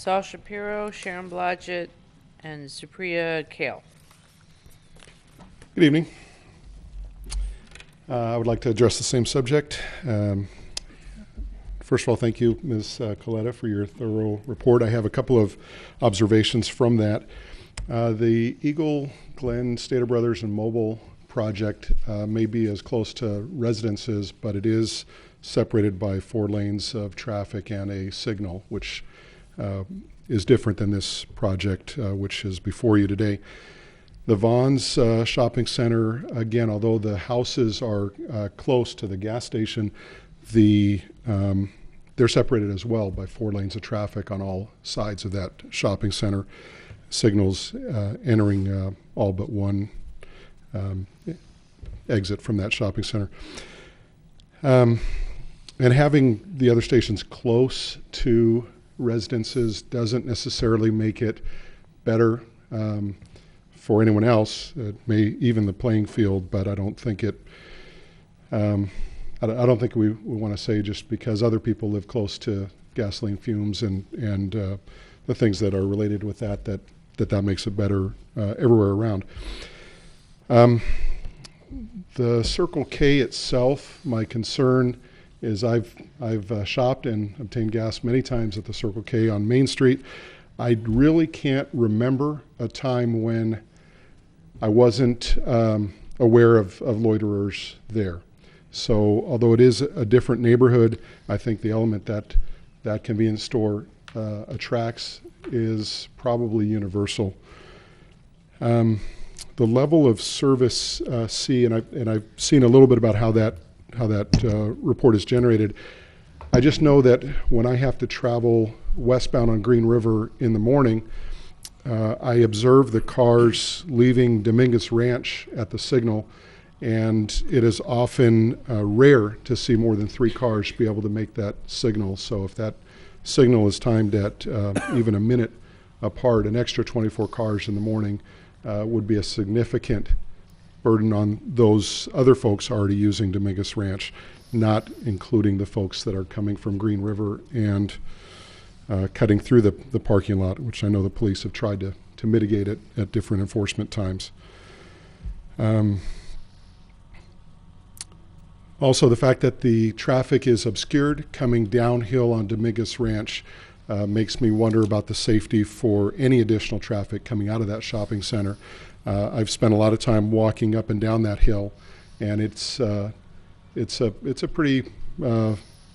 Saul Shapiro, Sharon Blodgett, and Supriya Kale. Good evening. I would like to address the same subject. First of all, thank you, Ms. Coletta, for your thorough report. I have a couple of observations from that. The Eagle Glen, Stater Brothers, and Mobile project may be as close to residences, but it is separated by 4 lanes of traffic and a signal, which is different than this project, which is before you today. The Vaughn's shopping center, again, although the houses are close to the gas station, they're separated as well by 4 lanes of traffic on all sides of that shopping center. Signals entering all but one exit from that shopping center. And having the other stations close to residences doesn't necessarily make it better for anyone else. It may even the playing field, but I don't think it. I don't think we want to say just because other people live close to gasoline fumes and the things that are related with that makes it better everywhere around. The Circle K itself, my concern is I've shopped and obtained gas many times at the Circle K on Main Street. I really can't remember a time when I wasn't aware of loiterers there. So although it is a different neighborhood, I think the element that convenience store attracts is probably universal. The level of service C, and I've seen a little bit about how that report is generated. I just know that when I have to travel westbound on Green River in the morning, I observe the cars leaving Dominguez Ranch at the signal, and it is often rare to see more than 3 cars be able to make that signal. So if that signal is timed at even a minute apart, an extra 24 cars in the morning would be a significant burden on those other folks already using Dominguez Ranch, not including the folks that are coming from Green River and cutting through the parking lot, which I know the police have tried to mitigate it at different enforcement times. Also, the fact that the traffic is obscured coming downhill on Dominguez Ranch makes me wonder about the safety for any additional traffic coming out of that shopping center. I've spent a lot of time walking up and down that hill, and it's a pretty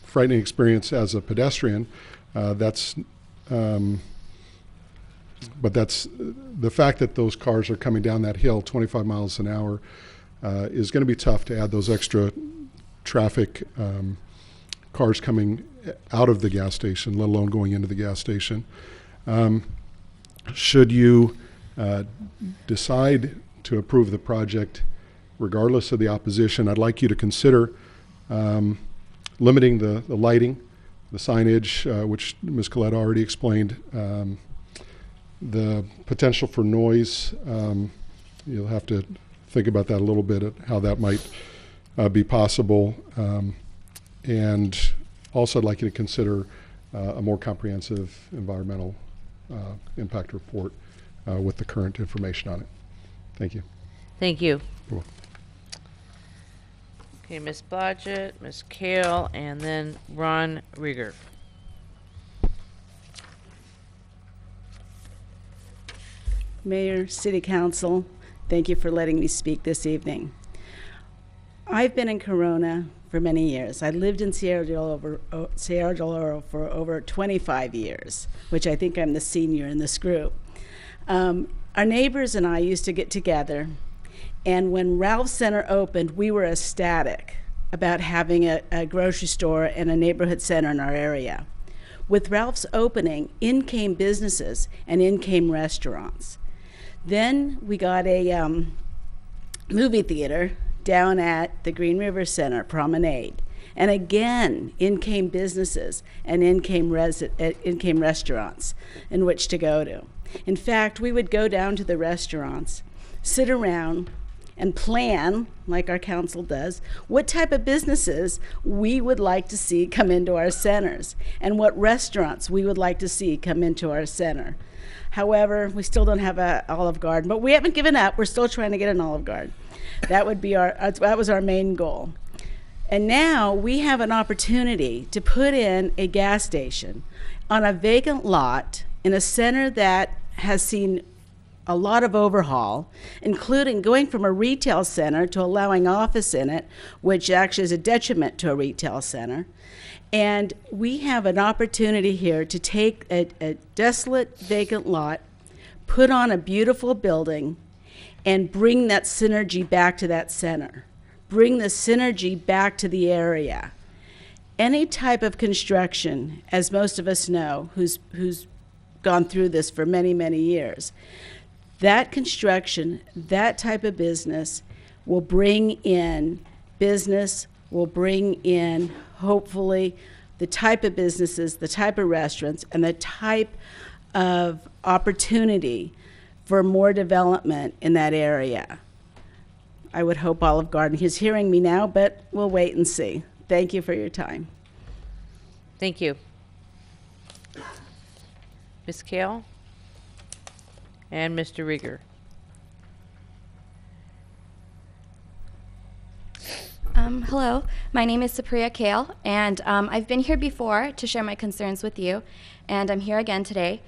frightening experience as a pedestrian. But that's the fact that those cars are coming down that hill 25 miles an hour is going to be tough to add those extra traffic cars coming out of the gas station, let alone going into the gas station. Should you decide to approve the project, regardless of the opposition, I'd like you to consider limiting the lighting, the signage, which Ms. Coletta already explained, the potential for noise. You'll have to think about that a little bit, how that might be possible. And also I'd like you to consider a more comprehensive environmental impact report with the current information on it. Thank you. Thank you. Cool. Okay, Ms. Blodgett, Ms. Kale, and then Ron Rieger. Mayor, City Council, thank you for letting me speak this evening. I've been in Corona for many years. I lived in Sierra del Oro for over 25 years, which I think I'm the senior in this group. Our neighbors and I used to get together, and when Ralph's Center opened, we were ecstatic about having a grocery store and a neighborhood center in our area. With Ralph's opening, in came businesses and in came restaurants. Then we got a movie theater down at the Green River Center Promenade. And again, in came businesses and in came restaurants in which to go to. In fact, we would go down to the restaurants, sit around, and plan, like our council does, what type of businesses we would like to see come into our centers and what restaurants we would like to see come into our center. However, we still don't have an Olive Garden, but we haven't given up. We're still trying to get an Olive Garden. That was our main goal. And now we have an opportunity to put in a gas station on a vacant lot in a center that has seen a lot of overhaul, including going from a retail center to allowing office in it, which actually is a detriment to a retail center. And we have an opportunity here to take a desolate vacant lot, put on a beautiful building, and bring that synergy back to that center. Bring the synergy back to the area. Any type of construction, as most of us know, who's gone through this for many, many years, that construction, that type of business will bring in business, will bring in, hopefully, the type of businesses, the type of restaurants, and the type of opportunity for more development in that area. I would hope Olive Garden is hearing me now, but we'll wait and see. Thank you for your time. Thank you. Ms. Kale and Mr. Rieger. Hello, my name is Supriya Kale, and I've been here before to share my concerns with you, and I'm here again today.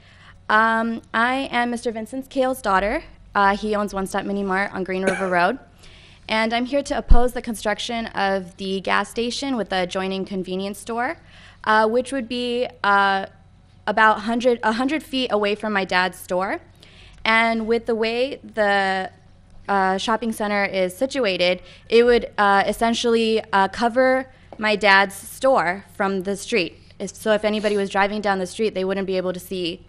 I am Mr. Vincent Kale's daughter. He owns One Stop Mini Mart on Green River Road, and I'm here to oppose the construction of the gas station with the adjoining convenience store, which would be about 100 feet away from my dad's store. And with the way the shopping center is situated, it would essentially cover my dad's store from the street. So if anybody was driving down the street, they wouldn't be able to see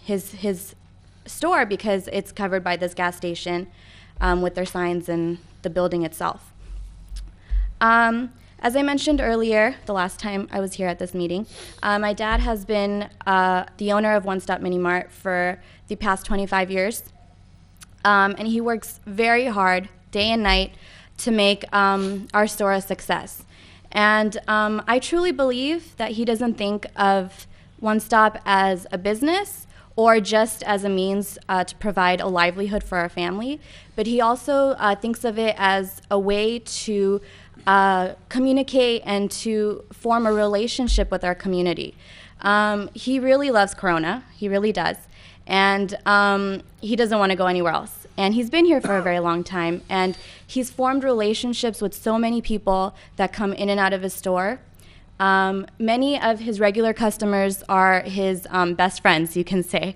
his store because it's covered by this gas station with their signs and the building itself. As I mentioned earlier, the last time I was here at this meeting, my dad has been the owner of One Stop Mini Mart for the past 25 years. And he works very hard, day and night, to make our store a success. And I truly believe that he doesn't think of One Stop as a business or just as a means to provide a livelihood for our family, but he also thinks of it as a way to communicate and to form a relationship with our community. He really loves Corona, he really does, and he doesn't want to go anywhere else. And he's been here for a very long time, and he's formed relationships with so many people that come in and out of his store. Many of his regular customers are his best friends, you can say.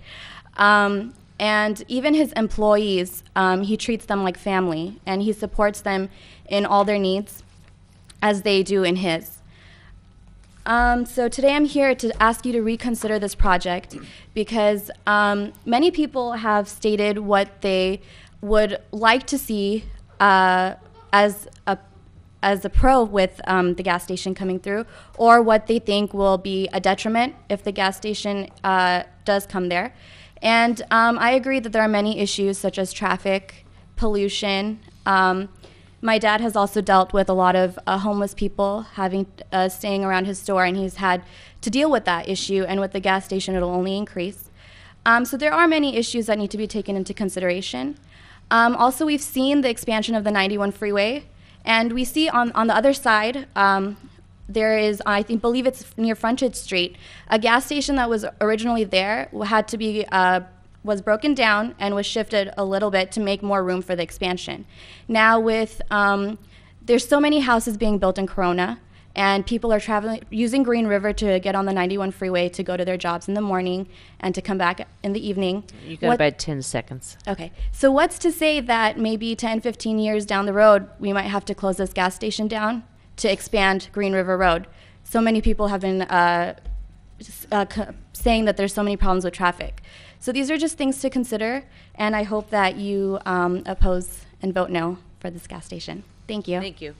And even his employees, he treats them like family, and he supports them in all their needs as they do in his. So today I'm here to ask you to reconsider this project because many people have stated what they would like to see as a pro with the gas station coming through, or what they think will be a detriment if the gas station does come there. And I agree that there are many issues such as traffic, pollution. My dad has also dealt with a lot of homeless people staying around his store, and he's had to deal with that issue, and with the gas station it'll only increase. So there are many issues that need to be taken into consideration. Also, we've seen the expansion of the 91 freeway, and we see on the other side, there is, believe it's near Frontage Street, a gas station that was originally there had to be was broken down and was shifted a little bit to make more room for the expansion. Now with, there's so many houses being built in Corona, and people are using Green River to get on the 91 freeway to go to their jobs in the morning and to come back in the evening. You got about 10 seconds. Okay, so what's to say that maybe 10, 15 years down the road, we might have to close this gas station down to expand Green River Road? So many people have been saying that there's so many problems with traffic. So these are just things to consider, and I hope that you oppose and vote no for this gas station. Thank you. Thank you.